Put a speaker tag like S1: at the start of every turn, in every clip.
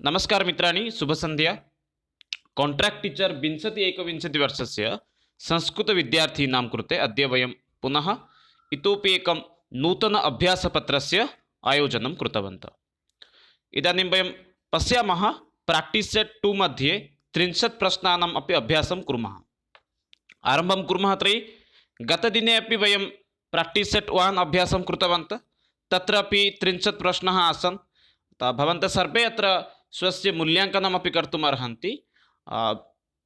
S1: नमस्कार मित्राणि शुभसन्ध्या। Contract teacher विंशति एकविंशतिवर्षस्य संस्कृतविद्यार्थीनां कृते अद्य वयं पुनः इतोपि एकं नूतन अभ्यासपत्रस्य आयोजनं कृतवन्तः। इदानीं वयं पश्यामः प्राक्टिस् सेट् 2 मध्ये 30 प्रश्नानाम् अपि अभ्यासं कुर्मः। आरम्भं कुर्मः तर्हि गतदिने अपि वयं प्राक्टिस् सेट् 1 अभ्यासं कृतवन्तः। तत्रापि 30 प्रश्नाः आसन्। भवन्तः सर्वे अत्र स्वस्य मूल्यांकनमपि कर्तुम् अर्हन्ति।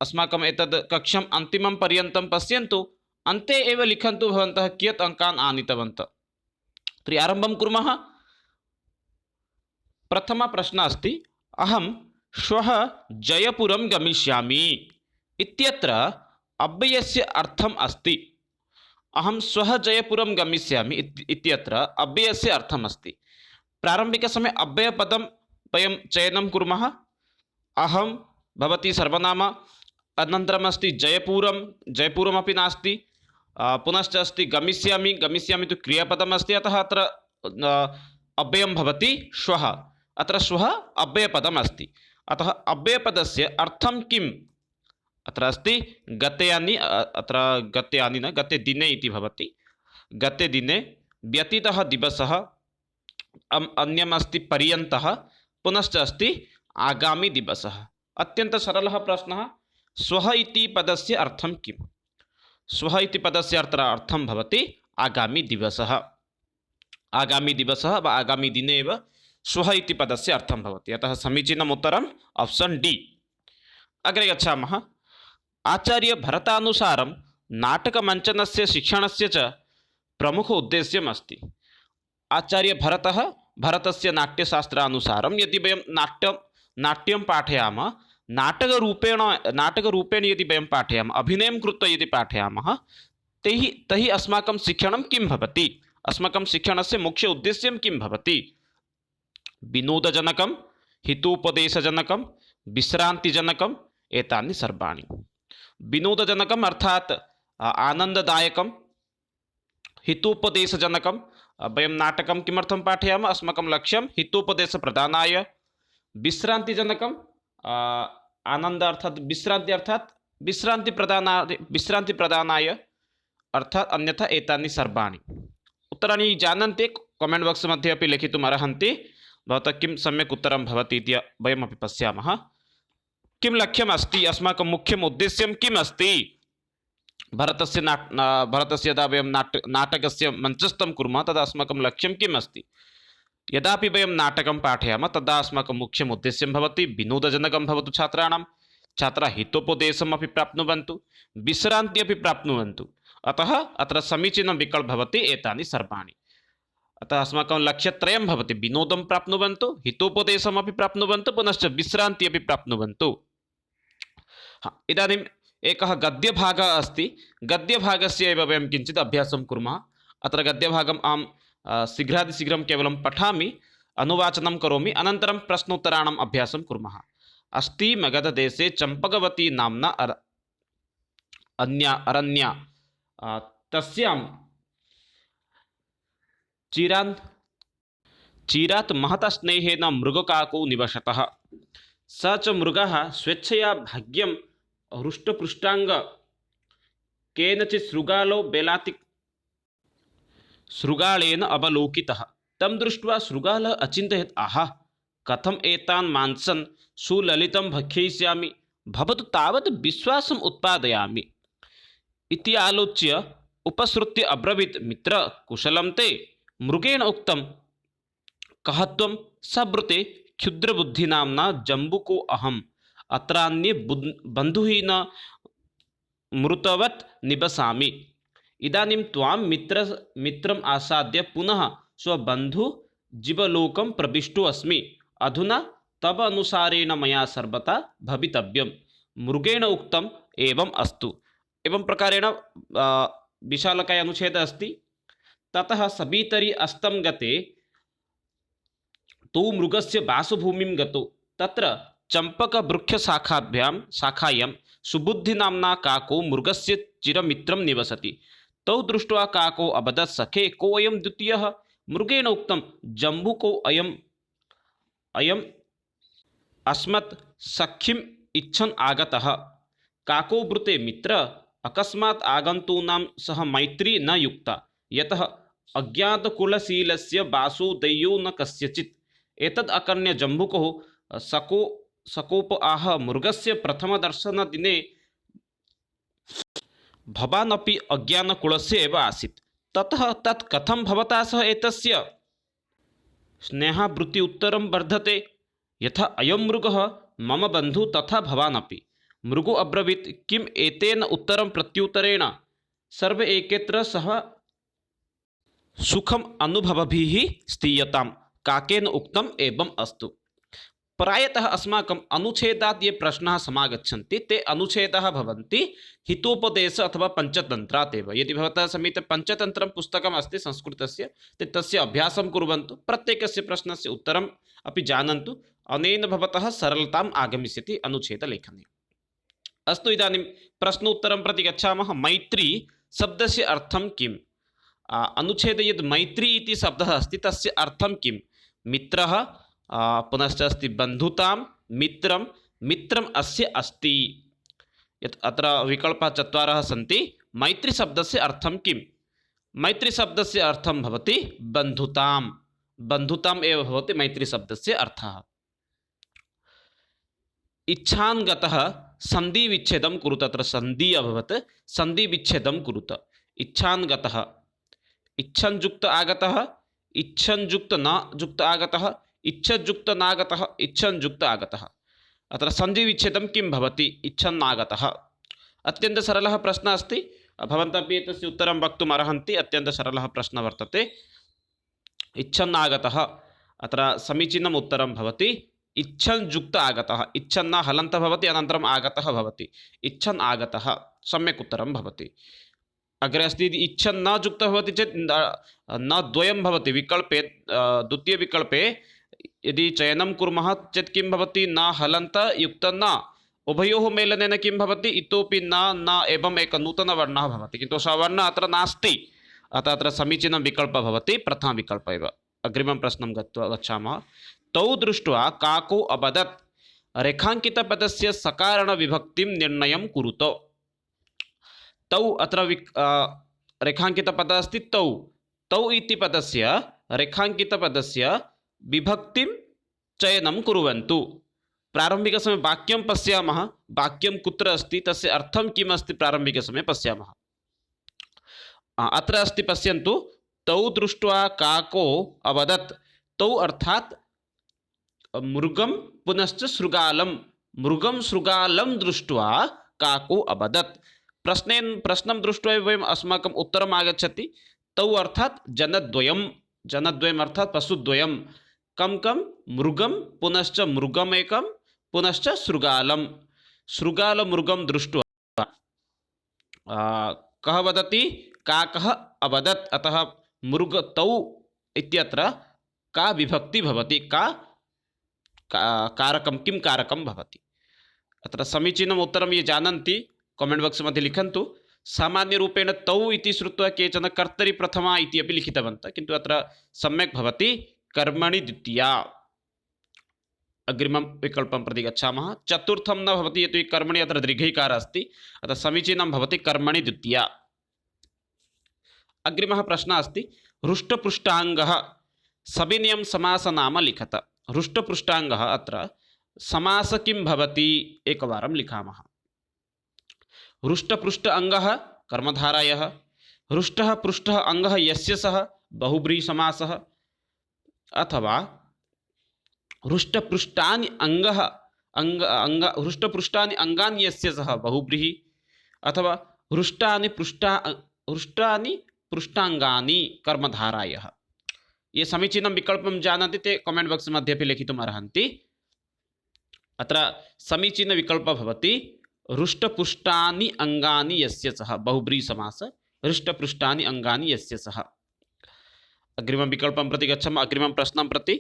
S1: अस्माकम् एतद् कक्षाम् अन्तिमं पर्यन्तं पश्यन्तु, अन्ते एव लिखन्तु भवन्तः कियत् अङ्कान् आनीतवन्तः। तर्हि आरम्भं कुर्मः। प्रथमः प्रश्नः अस्ति, अहं श्वः जयपुरं गमिष्यामि इत्यत्र अव्ययस्य अर्थम् अस्ति। अहं श्वः जयपुरं गमिष्यामि इत्यत्र अव्ययस्य अर्थम् अस्ति। प्रारम्भिकसमये अव्ययपदं वयं चयनं कुर्मः। अहं भवति सर्वनाम, अनन्तरम् अस्ति जयपुरमपि नास्ति, पुनश्च अस्ति गमिष्यामि, गमिष्यामि तु क्रियापदम् अस्ति, अतः अत्र अव्ययं भवति श्वः। अत्र श्वः अव्ययपदम् अस्ति, अतः अव्ययपदस्य अर्थं किम्? अत्र अस्ति गतेयानि, अत्र गतेयानि न गते दिने इति भवति। गते दिने व्यतीतः दिवसः, अन्यम् अस्ति पर्यन्तः, पुनश्च अस्ति आगामी दिवसः। अत्यन्तः सरलः प्रश्नः। श्वः इति पदस्य अर्थं किम्? श्वः इति पदस्य अर्थं भवति आगामी दिवसः। आगामी दिवसः वा आगामी दिने एव श्वः इति पदस्य अर्थं भवति, अतः समीचीनम् उत्तरम् ऑप्शन डी। अग्रे गच्छामः। आचार्यभरतानुसारं नाटकमञ्चनस्य शिक्षणस्य च प्रमुख उद्देश्यम् अस्ति। आचार्यभरतः भरतस्य नाट्यशास्त्रानुसारं यदि वयं नाट्यं पाठयामः, नाटकरूपेण यदि वयं पाठयामः, अभिनयं कृत्वा यदि पाठयामः, तैः अस्माकं शिक्षणं किं भवति? अस्माकं शिक्षणस्य मुख्य उद्देश्यं किं भवति? विनोदजनकं, हितोपदेशजनकं, विश्रान्तिजनकम्, एतानि सर्वाणि। विनोदजनकम् अर्थात् आनन्ददायकं, हितोपदेशजनकं, वयं नाटकं किमर्थं पाठयामः? अस्माकं लक्ष्यं हितोपदेशप्रदानाय। विश्रान्तिजनकम् आनन्द अर्थात् विश्रान्ति अर्थात् विश्रान्तिप्रदानाय अर्थात्, अन्यथा एतानि सर्वाणि। उत्तराणि जानन्ति कमेण्ट् बाक्स् मध्ये अपि लिखितुम् अर्हन्ति। भवतः किं सम्यक् उत्तरं भवति इति वयमपि पश्यामः। किं लक्ष्यम् अस्ति? अस्माकं मुख्यम् उद्देश्यं किम् अस्ति? भरतस्य यदा वयं नाटकस्य मञ्चस्थं कुर्मः, तदा अस्माकं लक्ष्यं किम् अस्ति? यदापि वयं नाटकं पाठयामः, तदा अस्माकं मुख्यम् उद्देश्यं भवति विनोदजनकं भवतु छात्राणां, छात्राः हितोपदेशमपि प्राप्नुवन्तु, विश्रान्ति अपि प्राप्नुवन्तु। अतः अत्र समीचीनं विकल्पः भवति एतानि सर्वाणि। अतः अस्माकं लक्ष्यत्रयं भवति, विनोदं प्राप्नुवन्तु, हितोपदेशमपि प्राप्नुवन्तु, पुनश्च विश्रान्ति अपि प्राप्नुवन्तु। इदानीम् एकः गद्यभागः अस्ति। गद्यभागस्य एव वयं किञ्चित् अभ्यासं कुर्मः। अत्र गद्यभागम् अहं शीघ्रातिशीघ्रं केवलं पठामि, अनुवाचनं करोमि, अनन्तरं प्रश्नोत्तराणाम् अभ्यासं कुर्मः। अस्ति मगधदेशे चम्पकवती नाम्ना अरण्या, तस्यां चिरात् महता स्नेहेन मृगकाको निवसतः। स च मृगः स्वेच्छया भाग्यं हृष्टपृष्टाङ्ग केनचित् शृगालेन अवलोकितः। तं दृष्ट्वा शृगालः अचिन्तयत्, आहा, कथम् एतान् मांसन् सुललितं भक्षयिष्यामि, भवतु तावत् विश्वासम् उत्पादयामि इति आलोच्य उपसृत्य अब्रवीत्, मित्र कुशलं ते? मृगेण उक्तं, कः त्वं? सब्रूते, क्षुद्रबुद्धिनाम्ना जम्बुको अहम्, अत्रान्ये बन्धुहीन मृतवत् निवसामि। इदानीं त्वां मित्रम् आसाद्य पुनः स्वबन्धुजीवलोकं प्रविष्टो अस्मि। अधुना तव अनुसारेण मया सर्वथा भवितव्यं। मृगेण उक्तम्, एवम् अस्तु। एवं प्रकारेण विशालकाय अनुच्छेदः अस्ति। ततः सवितरि अस्तं गते तौ मृगस्य वासभूमिं गतो। तत्र शाखायां सुबुद्धिनाम्ना काको मृगस्य चिरमित्रं निवसति। तौ दृष्ट्वा काको अवदत्, सखे, कोऽयं द्वितीयः? मृगेण उक्तं, जम्बुको अयम् अस्मत् सख्यम् इच्छन् आगतः काको ब्रूते मित्र अकस्मात् आगन्तूनां सह मैत्री न युक्ता यतः अज्ञातकुलशीलस्य वासुदेयो न कस्यचित् एतद् अकर्ण्य जम्बुकः सको सकोप आह मृगस्य प्रथमदर्शनदिने भवान् अपि अज्ञानकुलस्य एव आसीत् ततः तत् कथं भवता सह एतस्य स्नेहावृत्ति उत्तरं वर्धते यथा अयं मृगः मम बन्धु तथा भवान् अपि मृगो अब्रवीत् किम् एतेन उत्तरं प्रत्युत्तरेण सर्वे एकत्र सह सुखम अनुभवभिः स्थीयतां काकेन उक्तम् एवम् अस्तु। प्रायतः अस्माकम् अनुच्छेदात् ये प्रश्नाः समागच्छन्ति ते अनुच्छेदाः भवन्ति हितोपदेश अथवा पञ्चतन्त्रात् एव। यदि भवतः समीपे पञ्चतन्त्रं पुस्तकम् अस्ति संस्कृतस्य ते तस्य अभ्यासं कुर्वन्तु प्रत्येकस्य प्रश्नस्य उत्तरम् अपि जानन्तु अनेन भवतः सरलताम् आगमिष्यति अनुच्छेदलेखने। अस्तु इदानीं प्रश्नोत्तरं प्रति गच्छामः। मैत्री शब्दस्य अर्थं किम्? अनुच्छेदे यद् मैत्री इति शब्दः अस्ति तस्य अर्थं किं? मित्रः पुनश्च अस्ति बन्धुतां मित्रं मित्रम् अस्य अस्ति। यत् अत्र विकल्पाः चत्वारः सन्ति। मैत्री शब्दस्य अर्थं किं? मैत्री शब्दस्य अर्थं भवति बन्धुतां बन्धुताम् एव भवति मैत्री शब्दस्य अर्थः। इच्छान् गतः सन्धि विच्छेदं कुरुत। अत्र सन्धि अभवत् सन्धि विच्छेदं कुरुत। इच्छान् गतः इच्छन् युक्त आगतः इच्छन् युक्त न युक्त आगतः इच्छजुक्त नागतः इच्छन् युक्त आगतः। अत्र सन्धि विच्छेदं किं भवति? इच्छन् नागतः। अत्यन्त सरलः प्रश्नः अस्ति भवन्तः अपि एतस्य उत्तरं वक्तुम् अर्हन्ति। अत्यन्त सरलः प्रश्नः वर्तते। इच्छन् आगतः अत्र समीचीनम् उत्तरं भवति इच्छन् युक्त आगतः। इच्छन् न हलन्तः भवति अनन्तरम् आगतः भवति इच्छन् आगतः सम्यक् उत्तरं भवति। अग्रे अस्ति यदि इच्छन् न युक्तः भवति चेत् न द्वयं भवति विकल्पे। द्वितीयविकल्पे यदि चयनं कुर्मः चेत् किं भवति? न हलन्त युक्त न उभयोः मेलनेन किं भवति? इतोपि न एवम् एकः नूतनवर्णः भवति किन्तु सः वर्णः अत्र नास्ति अतः अत्र समीचीनं विकल्पः भवति प्रथमविकल्पः एव। अग्रिमं प्रश्नं गच्छामः। तौ दृष्ट्वा काको अवदत् रेखाङ्कितपदस्य सकारणविभक्तिं निर्णयं कुरुत। तौ अत्र रेखाङ्कितपदः अस्ति तौ तौ इति पदस्य रेखाङ्कितपदस्य विभक्तिं चयनं कुर्वन्तु। प्रारम्भिकसमये वाक्यं पश्यामः। वाक्यं कुत्र अस्ति तस्य अर्थं किम् अस्ति प्रारम्भिकसमये पश्यामः। अत्र अस्ति पश्यन्तु तौ दृष्ट्वा काको अवदत्। तौ अर्थात् मृगं पुनश्च शृगालं मृगं शृगालं दृष्ट्वा काको अवदत्। प्रश्नं दृष्ट्वा वयम् अस्माकम् उत्तरम् आगच्छति। तौ अर्थात् जनद्वयं जनद्वयम् अर्थात् पशुद्वयं कं मृगं पुनश्च मृगमेकं पुनश्च शृगालं शृगालमृगं दृष्ट्वा कः वदति? काकः अवदत्। अतः मृग तौ इत्यत्र का विभक्ति भवति? कारकं किं कारकं भवति? अत्र समीचीनम् उत्तरं ये जानन्ति कमेण्ट् बाक्स् मध्ये लिखन्तु। सामान्यरूपेण तौ इति श्रुत्वा केचन कर्तरि प्रथमा इति अपि लिखितवन्तः किन्तु अत्र सम्यक् भवति कर्मणि द्वितीया। अग्रिमं विकल्पं प्रति गच्छामः। चतुर्थं न भवति यतो हि कर्मणि अत्र दीर्घैकारः अस्ति अतः समीचीनं भवति कर्मणि द्वितीया। अग्रिमः प्रश्नः अस्ति हृष्टपृष्ठाङ्गः सविनयं समासनाम लिखत। हृष्टपृष्ठाङ्गः अत्र समास किं भवति? एकवारं लिखामः। हृष्टपृष्ठ अङ्गः कर्मधारयः। हृष्टः पृष्ठः अङ्गः यस्य सः बहुब्रीहिसमासः। अथवा हृष्टपृष्ठानि अङ्गः हृष्टपृष्ठानि अङ्गानि यस्य सः बहुब्रीहि। अथवा हृष्टानि पृष्ठाङ्गानि कर्मधारयः। ये समीचीनं विकल्पं जानन्ति ते कमेण्ट् बाक्स् मध्ये अपि लिखितुम् अर्हन्ति। अत्र समीचीनविकल्पः भवति हृष्टपुष्टानि अङ्गानि यस्य सः बहुब्रीहिसमास हृष्टपृष्ठानि अङ्गानि यस्य सः। अग्रिमं विकल्पं प्रति गच्छामः। अग्रिमं प्रश्नं प्रति।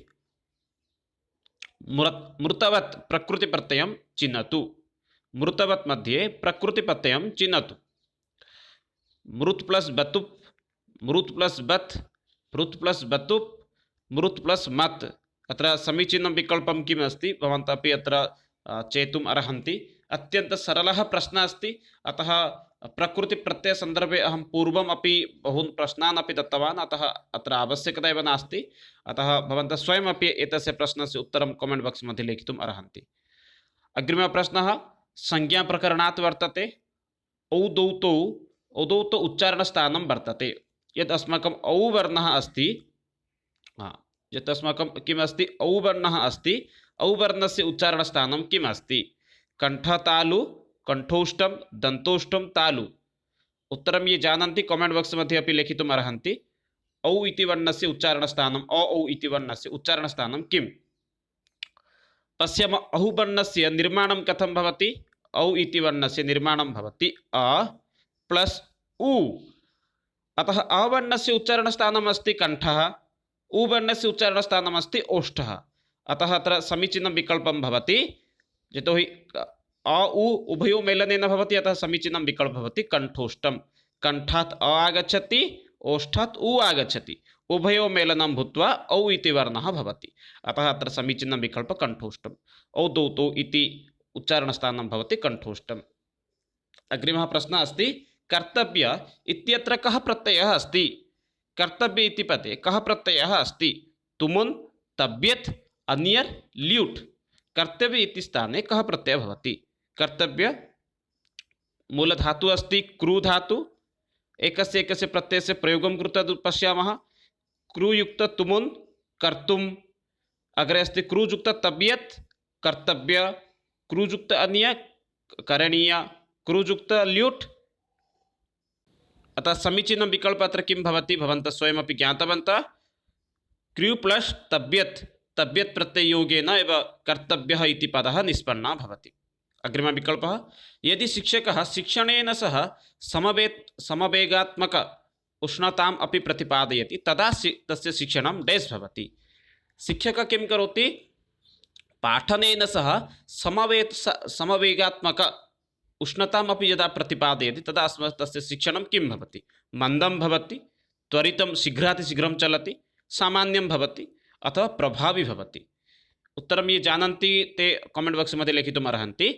S1: मृतवत् प्रकृतिप्रत्ययं चिनोतु। मृतवत् मध्ये प्रकृतिप्रत्ययं चिनोतु। मृत् प्लस बतुप् मृत् प्लस बत् मृत् प्लस बतुप् मृत् प्लस मत् अत्र समीचीनं विकल्पं किम् अस्ति भवन्तः अपि अत्र चेतुम् अर्हन्ति। अत्यन्तसरलः प्रश्नः अस्ति, अतः प्रकृतिप्रत्ययसन्दर्भे अहं पूर्वम् अपि बहून् प्रश्नान् अपि दत्तवान्, अतः अत्र आवश्यकता एव नास्ति। अतः भवन्तः स्वयमपि एतस्य प्रश्नस्य उत्तरं कामेण्ट् बाक्स् मध्ये लेखितुम् अर्हन्ति। अग्रिमः प्रश्नः संज्ञाप्रकरणात् वर्तते। औदौ तौ उच्चारणस्थानं वर्तते। यद् अस्माकम् औ वर्णः अस्ति, यत् अस्माकं किम् अस्ति, औ वर्णः अस्ति, औ वर्णस्य उच्चारणस्थानं किम् अस्ति? कण्ठतालु, कण्ठोष्ठं, दन्तोष्ठं, तालु। उत्तरं ये जानन्ति कामेण्ट् बाक्स् मध्ये अपि लेखितुम् अर्हन्ति। औ इति वर्णस्य उच्चारणस्थानं, औ इति वर्णस्य उच्चारणस्थानं किम्? पश्यामः, औ वर्णस्य निर्माणं कथं भवति? औ इति वर्णस्य निर्माणं भवति अ प्लस् उ। अतः अ वर्णस्य उच्चारणस्थानम् अस्ति कण्ठः, उ वर्णस्य उच्चारणस्थानम् अस्ति ओष्ठः। अतः अत्र समीचीनं विकल्पं भवति, यतोहि अ उ उभयोः मेलनेन भवति, अतः समीचीनं विकल्पः भवति कण्ठोष्ठं। कण्ठात् अ आगच्छति, ओष्ठात् उ आगच्छति, उभयोः मेलनं भूत्वा औ इति वर्णः भवति। अतः अत्र समीचीनं विकल्पः कण्ठोष्ठम्। औदौतो इति उच्चारणस्थानं भवति कण्ठोष्ठम्। अग्रिमः प्रश्नः अस्ति, कर्तव्य इत्यत्र कः प्रत्ययः अस्ति? कर्तव्य इति पदे कः प्रत्ययः अस्ति? तुमुन्, तब्यत्, अन्यर्, ल्यूट्। कर्तव्य इति स्थाने कः प्रत्ययः भवति? कर्तव्य मूलधातुः अस्ति क्रू धातु। एकस्य एकस्य प्रत्ययस्य प्रयोगं कृत्वा पश्यामः। क्रूयुक्त तुमुन् कर्तुम्, अग्रे अस्ति क्रूयुक्त तब्यत् कर्तव्य, क्रूयुक्त अन्य करणीय, क्रूयुक्त ल्यूट्। अतः समीचीनं विकल्पः अत्र किं भवति भवन्तः स्वयमपि ज्ञातवन्तः। क्रू प्लस् तब्यत्, तब्यत् प्रत्यययोगेन एव कर्तव्यः इति पदः निष्पन्नः भवति। अग्रिमः विकल्पः, यदि शिक्षकः शिक्षणेन सह समवेगात्मक उष्णताम् अपि प्रतिपादयति तदा तस्य शिक्षणं डैस् भवति। शिक्षकः किं करोति? पाठनेन सह समवेगात्मक उष्णताम् अपि यदा प्रतिपादयति तदा तस्य शिक्षणं किं भवति? मन्दं भवति, त्वरितं शीघ्रातिशीघ्रं चलति, सामान्यं भवति, अथवा प्रभावी भवति। उत्तरं ये जानन्ति ते कामेण्ट् बाक्स् मध्ये लेखितुम् अर्हन्ति।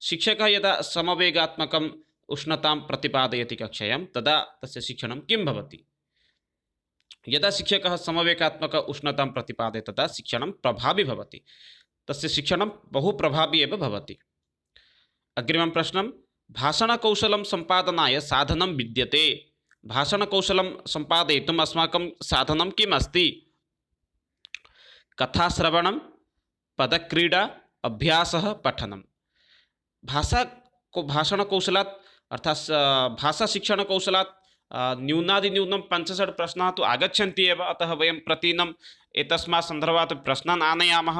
S1: शिक्षकः यदा समवेगात्मकम् उष्णतां प्रतिपादयति कक्षायां तदा तस्य शिक्षणं किं भवति? यदा शिक्षकः समवेगात्मक उष्णतां प्रतिपादयति तदा शिक्षणं प्रभावी भवति, तस्य शिक्षणं बहु प्रभावी एव भवति। अग्रिमं प्रश्नं, भाषणकौशलं सम्पादनाय साधनं विद्यते। भाषणकौशलं सम्पादयितुम् अस्माकं साधनं किम् अस्ति? कथाश्रवणं, पदक्रीडा, अभ्यासः, पठनं। भाषणकौशलात् अर्थात् भाषाशिक्षणकौशलात् न्यूनातिन्यूनं 65 प्रश्नाः तु आगच्छन्ति एव, अतः वयं प्रतिदिनम् एतस्मात् सन्दर्भात् प्रश्नान् आनयामः।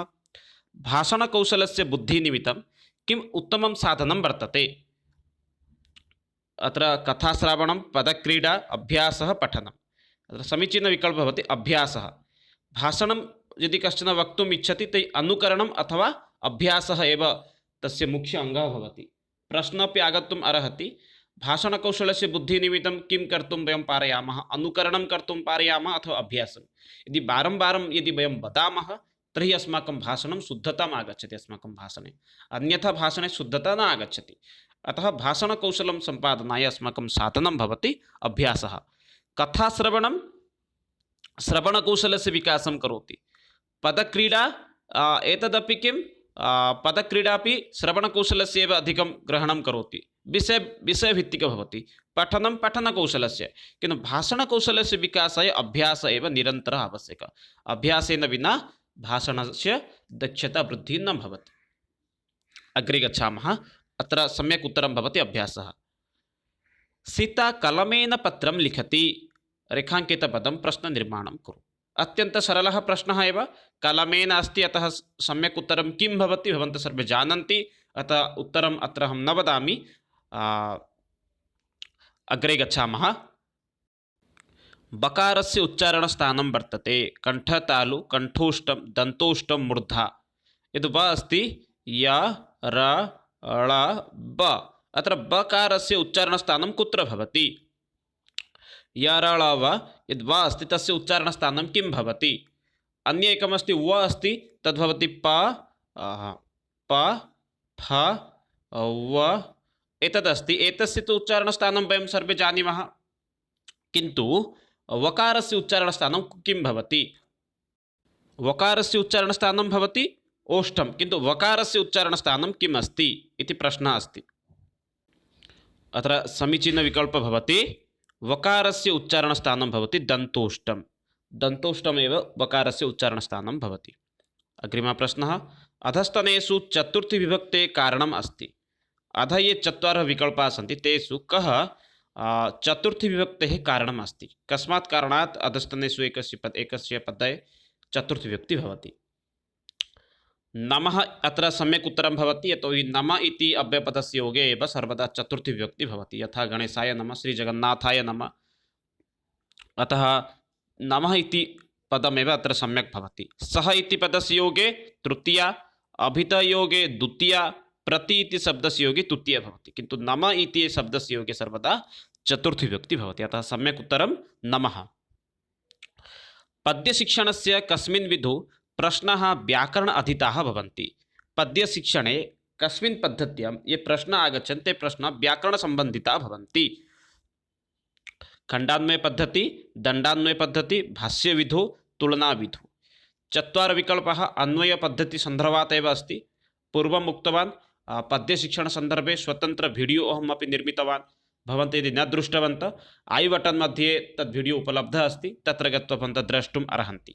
S1: भाषणकौशलस्य बुद्धिनिमित्तं किम् उत्तमं साधनं वर्तते? अत्र कथाश्रवणं, पदक्रीडा, अभ्यासः, पठनम्। अत्र समीचीनविकल्पः भवति अभ्यासः। भाषणं यदि कश्चन वक्तुम् इच्छति तर्हि अनुकरणम् अथवा अभ्यासः एव तस्य मुख्य अङ्गः भवति। प्रश्नः अपि आगन्तुम् अर्हति, भाषणकौशलस्य बुद्धिनिमित्तं किं कर्तुं वयं पारयामः? अनुकरणं कर्तुं पारयामः अथवा अभ्यासं? यदि वारं वारं यदि वयं वदामः तर्हि अस्माकं भाषणं शुद्धताम् आगच्छति अस्माकं भाषणे, अन्यथा भाषणे शुद्धता न आगच्छति। अतः भाषणकौशलं सम्पादनाय अस्माकं साधनं भवति अभ्यासः। कथाश्रवणं श्रवणकौशलस्य विकासं करोति। पदक्रीडा एतदपि किं पदक्रीडापि श्रवणकौशलस्य एव अधिकं ग्रहणं करोति, विषयभित्तिकः भवति। पठनं पठनकौशलस्य, किन्तु भाषणकौशलस्य विकासाय अभ्यासः एव निरन्तरः आवश्यकः। अभ्यासेन विना भाषणस्य दक्षता वृद्धिः न भवति। अग्रे गच्छामः। अत्र सम्यक् उत्तरं भवति अभ्यासः। सीता कलमेन पत्रं लिखति। रेखाङ्कितपदं प्रश्ननिर्माणं कुरु। अत्यन्तसरलः प्रश्नः एव, कलमेन अस्ति, अतः सम्यक् उत्तरं किं भवति भवन्तः सर्वे जानन्ति, अतः उत्तरम् अत्र अहं न वदामि। अग्रे गच्छामः। बकारस्य उच्चारणस्थानं वर्तते कण्ठतालु, कण्ठोष्ठं, दन्तोष्ठं, मूर्धा। यद् ब अस्ति य र ळ ब, अत्र बकारस्य उच्चारणस्थानं कुत्र भवति? य र ळ व यद् व अस्ति तस्य उच्चारणस्थानं किं भवति? अन्य एकमस्ति व अस्ति, तद्भवति प प फ व एतदस्ति। एतस्य तु उच्चारणस्थानं वयं सर्वे जानीमः, किन्तु वकारस्य उच्चारणस्थानं किं भवति? वकारस्य उच्चारणस्थानं भवति ओष्ठं, किन्तु वकारस्य उच्चारणस्थानं किम् अस्ति इति प्रश्नः अस्ति। अत्र समीचीनविकल्पः भवति वकारस्य उच्चारणस्थानं भवति दन्तोष्ठं। दन्तोष्ठमेव वकारस्य उच्चारणस्थानं भवति। अग्रिमः प्रश्नः, अधस्तनेषु चतुर्थीविभक्तेः कारणम् अस्ति। अधः ये चत्वारः विकल्पाः सन्ति, तेषु कः चतुर्थीविभक्तेः कारणम् अस्ति? कस्मात् कारणात् अधस्तनेषु एकस्य पदे चतुर्थीविभक्तिः भवति? नमः अत्र सम्यक् उत्तरं भवति, यतोहि नम इति अव्ययपदस्य योगे एव सर्वदा चतुर्थीविभक्तिः भवति। यथा गणेशाय नमः, श्रीजगन्नाथाय नमः, अतः नमः इति पदमेव अत्र सम्यक् भवति। सः इति पदस्य योगे तृतीया, अभितयोगे द्वितीया, प्रति इति शब्दस्य योगे तृतीया भवति, किन्तु नम इति शब्दस्य योगे सर्वदा चतुर्थीविभक्तिः भवति, अतः सम्यक् उत्तरं नमः। पद्यशिक्षणस्य कस्मिन् विधौ प्रश्नाः व्याकरण अधीताः भवन्ति? पद्यशिक्षणे कस्मिन् पद्धत्यां ये प्रश्नाः आगच्छन्ति ते प्रश्नाः व्याकरणसम्बन्धिताः भवन्ति। खण्डान्वयपद्धति, दण्डान्वयपद्धति, भाष्यविधौ, तुलनाविधौ। चत्वारः विकल्पाः अन्वयपद्धतिसन्दर्भात् एव अस्ति। पूर्वम् उक्तवान् पद्यशिक्षणसन्दर्भे स्वतन्त्र वीडियो अहमपि निर्मितवान्। भवन्तः यदि न दृष्टवन्तः, ऐ बटन् मध्ये तद् वीडियो उपलब्धः अस्ति, तत्र गत्वा भवन्तः द्रष्टुम् अर्हन्ति।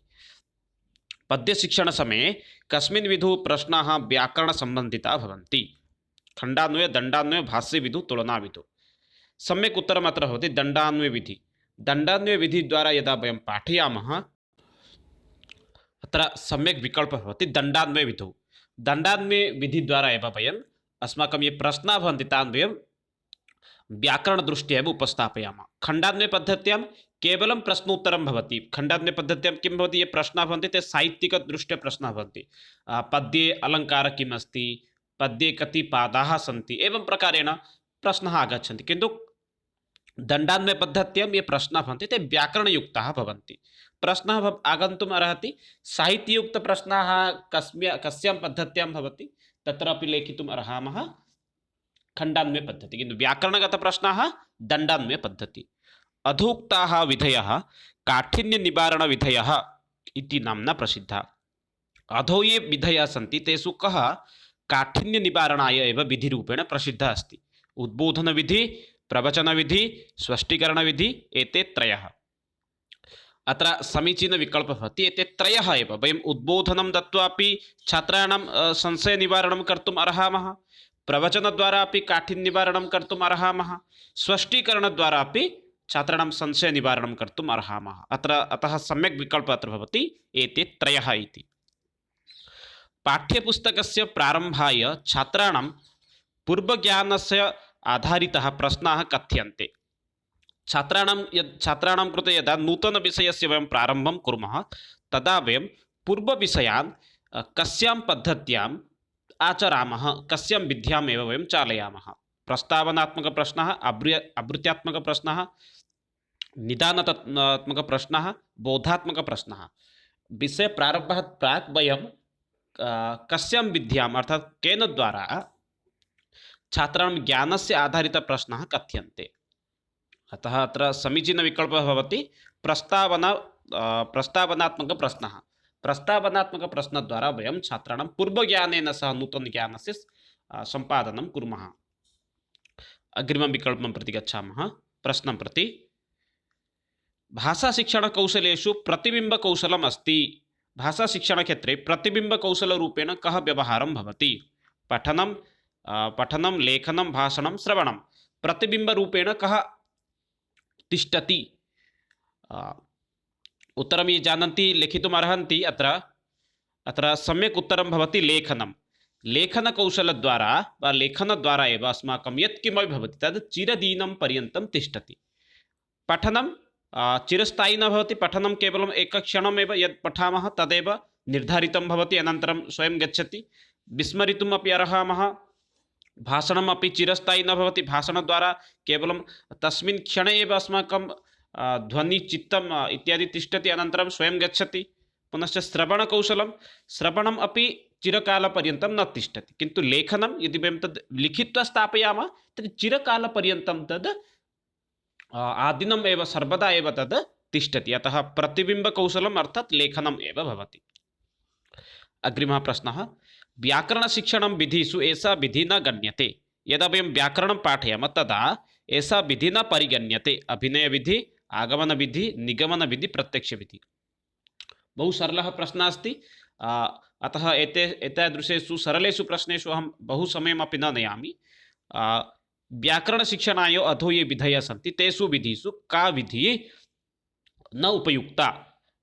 S1: पद्यशिक्षणसमये कस्मिन् विधौ प्रश्नाः व्याकरणसम्बन्धिताः भवन्ति? खण्डान्वय, दण्डान्वय, भाष्यविधौ, तुलनाविधौ। सम्यक् उत्तरम् अत्र भवति दण्डान्वयविधिः। दण्डान्वयविधिद्वारा यदा वयं पाठयामः, अत्र सम्यक् विकल्पः भवति दण्डान्वयविधौ। दण्डान्वयविधिद्वारा एव वयम् अस्माकं ये प्रश्नाः भवन्ति तान् वयं व्याकरणदृष्ट्या एव उपस्थापयामः। खण्डान्वयपद्धत्यां केवलं प्रश्नोत्तरं भवति। खण्डान्वयपद्धत्यां किं भवति, ये प्रश्नाः भवन्ति ते साहित्यिकदृष्ट्या प्रश्नाः भवन्ति। पद्ये अलङ्कारः किम् अस्ति, पद्ये कति पादाः सन्ति, एवं प्रकारेण प्रश्नाः आगच्छन्ति, किन्तु दण्डान्वयपद्धत्यां ये प्रश्नाः भवन्ति ते व्याकरणयुक्ताः भवन्ति। प्रश्नः आगन्तुम् अर्हति, साहित्ययुक्तप्रश्नाः कस्यां पद्धत्यां भवति तत्रापि लेखितुम् अर्हामः खण्डान्वयपद्धतिः, किन्तु व्याकरणगतप्रश्नाः दण्डान्वयपद्धतिः। अधोक्ताः विधयः काठिन्यनिवारणविधयः इति नाम्ना प्रसिद्धाः। अधो ये विधयः सन्ति तेषु कः काठिन्यनिवारणाय एव विधिरूपेण प्रसिद्धः अस्ति? उद्बोधनविधिः, प्रवचनविधिः, स्पष्टीकरणविधिः, एते त्रयः। अत्र समीचीनविकल्पः भवति एते त्रयः एव। वयम् उद्बोधनं दत्वापि छात्राणां संशयनिवारणं कर्तुम् अर्हामः, प्रवचनद्वारा अपि काठिन्यनिवारणं कर्तुम् अर्हामः, स्पष्टीकरणद्वारा अपि छात्राणां संशयनिवारणं कर्तुम् अर्हामः। अतः सम्यक् विकल्पः अत्र भवति एते त्रयः इति। पाठ्यपुस्तकस्य प्रारम्भाय छात्राणां पूर्वज्ञानस्य आधारितः प्रश्नाः कथ्यन्ते। छात्राणां कृते यदा नूतनविषयस्य वयं प्रारम्भं कुर्मः तदा वयं पूर्वविषयान् कस्यां पद्धत्याम् आचरामः, कस्यां विद्यामेव वयं चालयामः। प्रस्तावनात्मकप्रश्नः, आवृत्त्यात्मकप्रश्नः, निदानात्मकप्रश्नः, बोधात्मकप्रश्नः। विषयप्रारम्भात् प्राक् वयं कस्यां विद्याम् अर्थात् केन द्वारा छात्राणां ज्ञानस्य आधारितप्रश्नाः कथ्यन्ते। अतः अत्र समीचीनविकल्पः भवति प्रस्तावनात्मकप्रश्नः। प्रस्तावनात्मकप्रश्नद्वारा वयं छात्राणां पूर्वज्ञानेन सह नूतनज्ञानस्य सम्पादनं कुर्मः। अग्रिमं विकल्पं प्रति गच्छामः। प्रश्नं प्रति, भाषाशिक्षणकौशलेषु प्रतिबिम्बकौशलम् अस्ति। भाषाशिक्षणक्षेत्रे प्रतिबिम्बकौशलरूपेण कः व्यवहारं भवति? पठनं, लेखनं, भाषणं, श्रवणं। प्रतिबिम्बरूपेण कः तिष्ठति? उत्तरं ये जानन्ति लेखितुम् अर्हन्ति। अत्र सम्यक् उत्तरं भवति लेखनं। लेखनकौशलद्वारा वा लेखनद्वारा एव अस्माकं यत्किमपि भवति तद् चिरदिनं पर्यन्तं तिष्ठति। पठनं चिरस्थायी न भवति। पठनं केवलम् एकक्षणमेव यत् पठामः तदेव निर्धारितं भवति, अनन्तरं स्वयं गच्छति, विस्मरितुम् अपि अर्हामः। भाषणमपि चिरस्थायी न भवति। भाषणद्वारा केवलं तस्मिन् क्षणे एव अस्माकं ध्वनिः, चित्तम् इत्यादि तिष्ठति, अनन्तरं स्वयं गच्छति। पुनश्च श्रवणकौशलं श्रवणम् अपि चिरकालपर्यन्तं न तिष्ठति, किन्तु लेखनं यदि वयं तद् लिखित्वा स्थापयामः तर्हि चिरकालपर्यन्तं तद् आदिनम् एव सर्वदा एव तद् तिष्ठति। अतः प्रतिबिम्बकौशलम् अर्थात् लेखनम् एव भवति। अग्रिमः प्रश्नः, व्याकरणशिक्षणं विधिषु एषा विधिः न गण्यते। यदा वयं व्याकरणं पाठयामः तदा एषा विधिः न परिगण्यते। अभिनयविधि, आगमनविधि, निगमनविधि, प्रत्यक्षविधि। बहु सरलः प्रश्नः अस्ति। अतः एतादृशेषु सरलेषु प्रश्नेषु अहं बहु समयमपि न नयामि। व्याकरणशिक्षणाय अधो ये विधयः सन्ति तेषु विधिषु का विधिः न उपयुक्ता?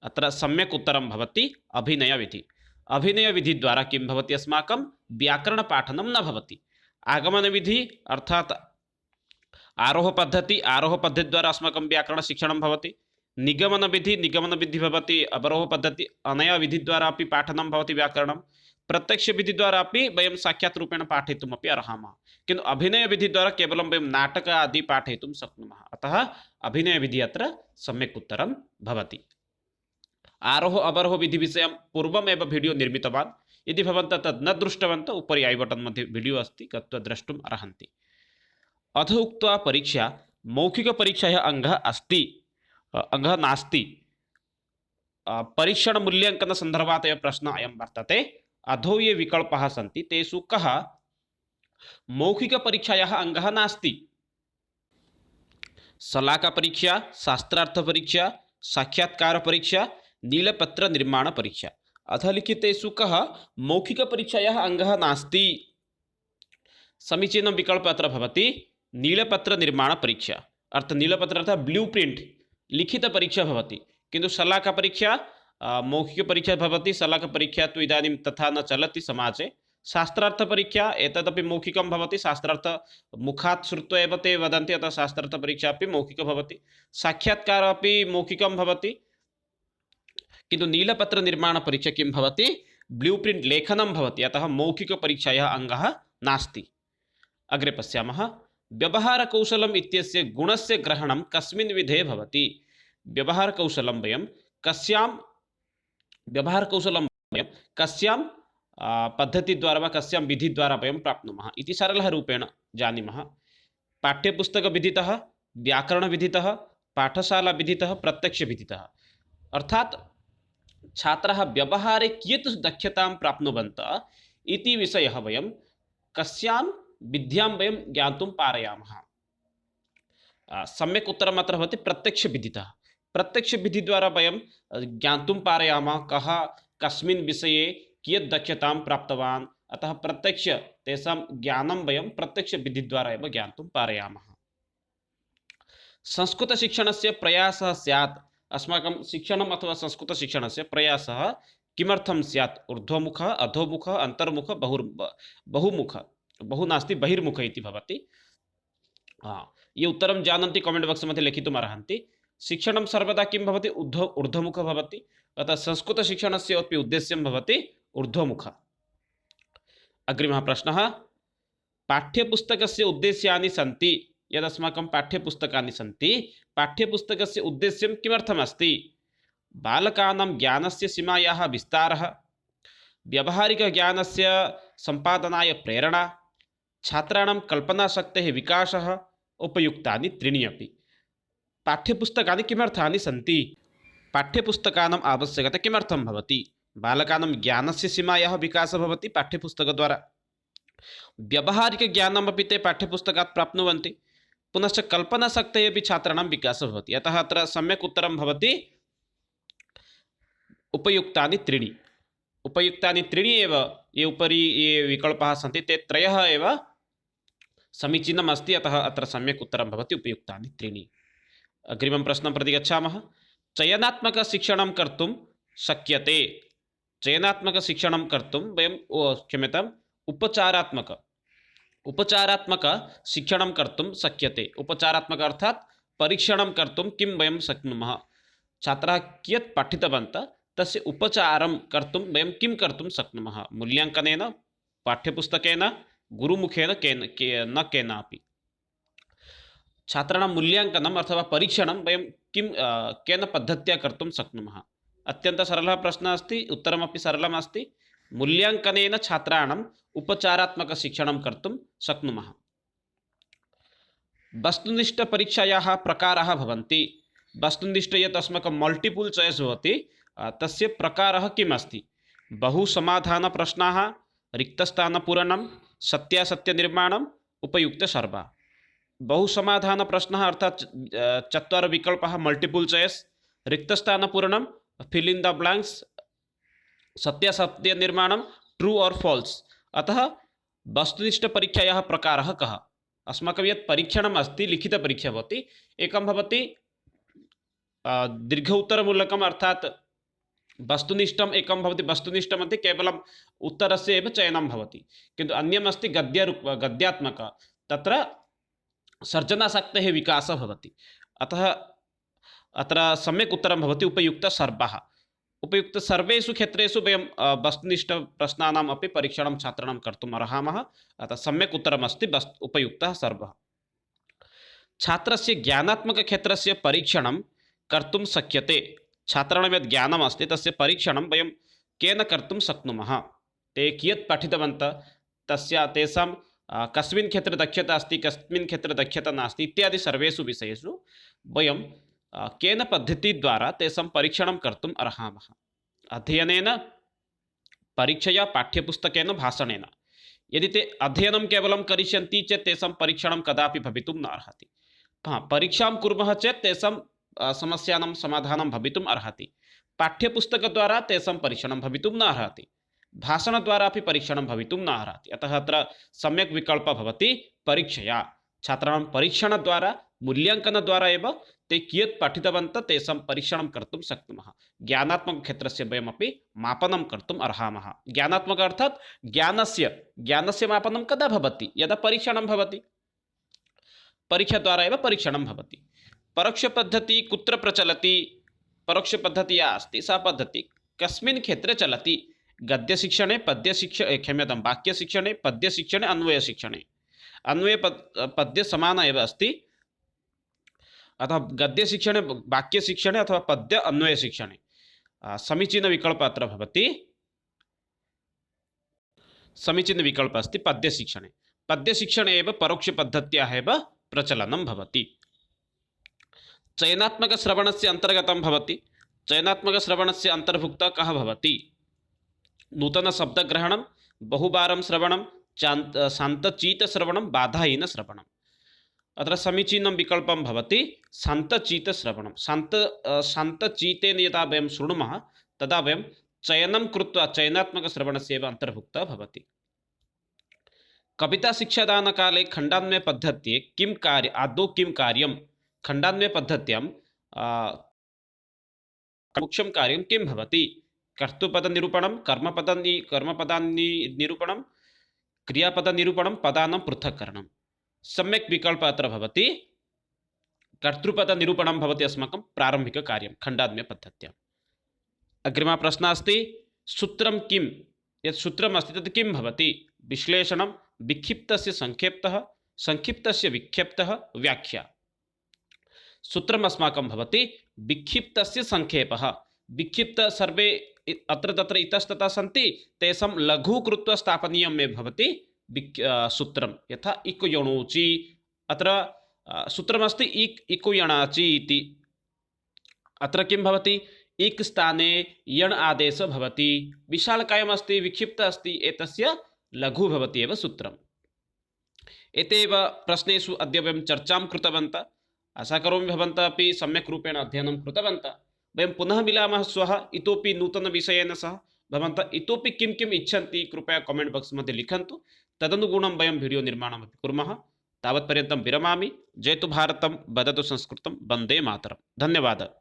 S1: अत्र सम्यक् उत्तरं भवति अभिनयविधि। अभिनयविधिद्वारा किं भवति, अस्माकं व्याकरणपाठनं न भवति। आगमनविधि अर्थात् आरोहपद्धति, आरोहपद्धतिद्वारा अस्माकं व्याकरणशिक्षणं भवति। निगमनविधि भवति अवरोहपद्धति, अनया विधिद्वारा अपि पाठनं भवति व्याकरणं। प्रत्यक्षविधिद्वारा अपि वयं साक्षात् रूपेण पाठयितुमपि अर्हामः, किन्तु अभिनयविधिद्वारा केवलं वयं नाटक आदि पाठयितुं शक्नुमः। अतः अभिनयविधिः अत्र सम्यक् उत्तरं भवति। आरोह अवरोह विधिविषयं पूर्वमेव वीडियो निर्मितवान्। यदि भवन्तः तद् न दृष्टवन्तः उपरि ऐ बटन् मध्ये वीडियो अस्ति, गत्वा द्रष्टुम् अर्हन्ति। अथ उक्त्वा परीक्षा मौखिकपरीक्षायाः अङ्गः नास्ति। परीक्षणमूल्यांकनसन्दर्भात् एव प्रश्नः अयं वर्तते। अधो ये विकल्पाः सन्ति तेषु कः मौखिकपरीक्षायाः अङ्गः नास्ति? शलाकापरीक्षा, शास्त्रार्थपरीक्षा, साक्षात्कारपरीक्षा, नीलपत्रनिर्माणपरीक्षा। अधलिखितेषु कः मौखिकपरीक्षायाः अङ्गः नास्ति? समीचीनं विकल्पः अत्र भवति नीलपत्रनिर्माणपरीक्षा। अर्थात् नीलपत्र अर्थात् ब्लू प्रिंट लिखितपरीक्षा भवति, किन्तु शलाकापरीक्षा मौखिकपरीक्षा भवति। शलाकापरीक्षा तु इदानीं तथा न चलति समाजे। शास्त्रार्थपरीक्षा एतदपि मौखिकं भवति। शास्त्रार्थ मुखात् श्रुत्वा एव ते वदन्ति, अतः शास्त्रार्थपरीक्षा अपि मौखिका भवति। साक्षात्कारः अपि मौखिकं भवति, किन्तु नीलपत्रनिर्माणपरीक्षा किं भवति, ब्लू प्रिंट लेखनं भवति। अतः मौखिकपरीक्षायाः अङ्गः नास्ति। अग्रे पश्यामः, व्यवहारकौशलम् इत्यस्य गुणस्य ग्रहणं कस्मिन् विधे भवति? व्यवहारकौशलं वयं कस्यां पद्धतिद्वारा वा कस्यां विधिद्वारा वयं प्राप्नुमः इति सरलः रूपेण जानीमः। पाठ्यपुस्तकविधितः, व्याकरणविधितः, पाठशालाविधितः, प्रत्यक्षविधितः। अर्थात् छात्राः व्यवहारे कियत् दक्षतां प्राप्नुवन्तः इति विषयः वयं कस्यां विद्यां वयं ज्ञातुं पारयामः। सम्यक् उत्तरम् अत्र भवति प्रत्यक्षविधितः। प्रत्यक्षविधिद्वारा वयं ज्ञातुं पारयामः कः कस्मिन् विषये कियत् दक्षतां प्राप्तवान्। अतः तेषां ज्ञानं वयं प्रत्यक्षविधिद्वारा एव ज्ञातुं पारयामः। संस्कृतशिक्षणस्य प्रयासः स्यात्। अस्माकं शिक्षणम् अथवा संस्कृतशिक्षणस्य प्रयासः किमर्थं स्यात्? ऊर्ध्वमुखः, अधोमुखः, अन्तर्मुखः, बहुमुखः, बहु नास्ति बहिर्मुखः इति भवति। ये उत्तरं जानन्ति कमेण्ट् बाक्स् मध्ये लिखितुम् अर्हन्ति। शिक्षणं सर्वदा किं भवति, ऊर्ध्वमुखः भवति। अतः संस्कृतशिक्षणस्य अपि उद्देश्यं भवति ऊर्ध्वमुखः। अग्रिमः प्रश्नः, पाठ्यपुस्तकस्य उद्देश्यानि सन्ति। यदस्माकं पाठ्यपुस्तकानि सन्ति, पाठ्यपुस्तकस्य उद्देश्यं किमर्थमस्ति? बालकानां ज्ञानस्य सीमायाः विस्तारः, व्यावहारिकज्ञानस्य सम्पादनाय प्रेरणा, छात्राणां कल्पनाशक्तेः विकासः, उपयुक्तानि त्रीणि अपि। पाठ्यपुस्तकानि किमर्थानि सन्ति? पाठ्यपुस्तकानाम् आवश्यकता किमर्थं भवति? बालकानां ज्ञानस्य सीमायाः विकासः भवति पाठ्यपुस्तकद्वारा। व्यावहारिकज्ञानमपि ते पाठ्यपुस्तकात् प्राप्नुवन्ति। पुनश्च कल्पनाशक्तेः अपि छात्राणां विकासः भवति। अतः अत्र सम्यक् उत्तरं भवति उपयुक्तानि त्रीणि। उपयुक्तानि त्रीणि एव ये उपरि ये विकल्पाः सन्ति ते त्रयः एव समीचीनम् अस्ति। अतः अत्र सम्यक् उत्तरं भवति उपयुक्तानि त्रीणि। अग्रिमं प्रश्नं प्रति गच्छामः। चयनात्मकशिक्षणं कर्तुं शक्यते। चयनात्मकशिक्षणं कर्तुं वयं क्षम्यताम् उपचारात्मकशिक्षणं कर्तुं शक्यते। उपचारात्मक अर्थात् परीक्षणं कर्तुं किं वयं शक्नुमः? छात्राः कियत् पठितवन्तः तस्य उपचारं कर्तुं वयं किं कर्तुं शक्नुमः? मूल्याङ्कनेन, पाठ्यपुस्तकेन, गुरुमुखेन, केनापि। छात्राणां मूल्याङ्कनम् अथवा परीक्षणं वयं केन पद्धत्या कर्तुं शक्नुमः? अत्यन्तसरलः प्रश्नः अस्ति, उत्तरमपि सरलम् अस्ति। मूल्याङ्कनेन छात्राणाम् उपचारात्मकशिक्षणं कर्तुं शक्नुमः। वस्तुनिष्ठपरीक्षायाः प्रकाराः भवन्ति। वस्तुनिष्ठ यत् अस्माकं मल्टिपुल् चाय्स् भवति, तस्य प्रकारः किम् अस्ति? बहुसमाधानप्रश्नाः, रिक्तस्थानपूरणं, सत्यासत्यनिर्माणम्, उपयुक्तसर्वा। बहुसमाधानप्रश्नः अर्थात् चत्वारः विकल्पाः मल्टिपुल् चाय्स्, रिक्तस्थानपूरणं फिल इन द ब्लैंक्स, सत्यासत्यनिर्माणं ट्रू और फॉल्स। अतः वस्तुनिष्ठपरीक्षायाः प्रकारः कः? अस्माकं यत् परीक्षणम् अस्ति, लिखितपरीक्षा भवति, एकं भवति दीर्घ उत्तरमूलकम् अर्थात् वस्तुनिष्ठम्, एकं भवति वस्तुनिष्ठमध्ये केवलम् उत्तरस्य एव चयनं भवति, किन्तु अन्यम् अस्ति गद्यात्मक, तत्र सर्जनासक्तेः विकासः भवति। अतः अत्र सम्यक् उत्तरं भवति उपयुक्तसर्वः। उपयुक्तसर्वेषु क्षेत्रेषु वयं वस्तुनिष्ठप्रश्नानाम् अपि परीक्षणं छात्राणां कर्तुम् अर्हामः। अतः सम्यक् उत्तरमस्ति उपयुक्तः सर्वः। छात्रस्य ज्ञानात्मकक्षेत्रस्य परीक्षणं कर्तुं शक्यते। छात्राणां यत् ज्ञानम् अस्ति तस्य परीक्षणं वयं केन कर्तुं शक्नुमः? ते कियत् पठितवन्तः, तेषां कस्मिन् क्षेत्रे दक्षता अस्ति, कस्मिन् क्षेत्रे दक्षता नास्ति इत्यादि सर्वेषु विषयेषु वयं केन पद्धतिद्वारा तेषां परीक्षणं कर्तुम् अर्हामः? अध्ययनेन, परीक्षया, पाठ्यपुस्तकेन, भाषणेन। यदि ते अध्ययनं केवलं करिष्यन्ति चेत् तेषां परीक्षणं कदापि भवितुं न अर्हति। परीक्षां कुर्मः चेत् तेषां समस्यानां समाधानं भवितुम् अर्हति। पाठ्यपुस्तकद्वारा तेषां परीक्षणं भवितुं न अर्हति, भाषणद्वारा अपि परीक्षणं भवितुं न अर्हति। अतः अत्र सम्यक् विकल्पः भवति परीक्षया। छात्राणां परीक्षणद्वारा, मूल्याङ्कनद्वारा एव ते कियत् पठितवन्तः तेषां परीक्षणं कर्तुं शक्नुमः। ज्ञानात्मकक्षेत्रस्य वयमपि मापनं कर्तुम् अर्हामः। ज्ञानात्मक अर्थात् ज्ञानस्य मापनं कदा भवति? यदा परीक्षणं भवति। परीक्षाद्वारा एव परीक्षणं भवति। परोक्षपद्धतिः कुत्र प्रचलति? परोक्षपद्धतिः या अस्ति सा पद्धतिः कस्मिन् क्षेत्रे चलति? गद्यशिक्षणे, वाक्यशिक्षणे, पद्यशिक्षणे, अन्वयशिक्षणे। पद्य समान एव अस्ति। अतः गद्यशिक्षणे, वाक्यशिक्षणे अथवा पद्य अन्वयशिक्षणे समीचीनविकल्पः अत्र भवति। समीचीनविकल्पः अस्ति पद्यशिक्षणे। पद्यशिक्षणे एव परोक्षपद्धत्याः एव प्रचलनं भवति। चयनात्मकश्रवणस्य अन्तर्गतं भवति। चयनात्मकश्रवणस्य अन्तर्भुक्तः कः भवति? नूतनशब्दग्रहणं, बहुवारं श्रवणं, शान्तचित्तश्रवणं, बाधाहीनश्रवणम्। अत्र समीचीनं विकल्पं भवति शान्तचित्तश्रवणं। शान्तचित्तेन यदा वयं शृणुमः तदा वयं चयनं कृत्वा चयनात्मकश्रवणस्य एव अन्तर्भुक्तः भवति। कविताशिक्षादानकाले खण्डान्वयपद्धत्याः आदौ किं कार्यं? खण्डान्वयपद्धत्यां मुख्यं कार्यं किं भवति? कर्तृपदनिरूपणं, कर्मपदानिरूपणं, क्रियापदनिरूपणं, पदानां पृथक्करणं। सम्यक् विकल्पः अत्र भवति कर्तृपदनिरूपणं भवति अस्माकं प्रारम्भिककार्यं खण्डान्वयपद्धत्याम्। अग्रिमः प्रश्नः अस्ति सूत्रं किं? यत् सूत्रम् अस्ति तत् किं भवति? विश्लेषणं, विक्षिप्तस्य संक्षेप्तः, संक्षिप्तस्य विक्षेप्तः, व्याख्या। सूत्रम् अस्माकं भवति विक्षिप्तस्य संक्षेपः। विक्षिप्त सर्वे अत्र तत्र इतस्ततः सन्ति, तेषां लघु कृत्वा स्थापनीयम् एव भवति सूत्रं। यथा इक् यणोचि, अत्र सूत्रमस्ति इक् यणाचि इति। अत्र किं भवति? इक् स्थाने यण् आदेशः भवति। विशालकायमस्ति, विक्षिप्त अस्ति, एतस्य लघु भवति एव सूत्रम्। एतेव प्रश्नेषु अद्य वयं चर्चां कृतवन्तः। आशा करोमि भवन्तः अपि सम्यक् रूपेण अध्ययनं कृतवन्तः। वयं पुनः मिलामः श्वः इतोपि नूतनविषयेन सह। भवन्तः इतोपि किं किम् इच्छन्ति कृपया कमेण्ट् बाक्स् मध्ये लिखन्तु। तदनुगुणं वयं वीडियो निर्माणम् अपि कुर्मः। तावत्पर्यन्तं विरमामि। जयतु भारतं, वदतु संस्कृतं, वन्दे मातरम्। धन्यवादः।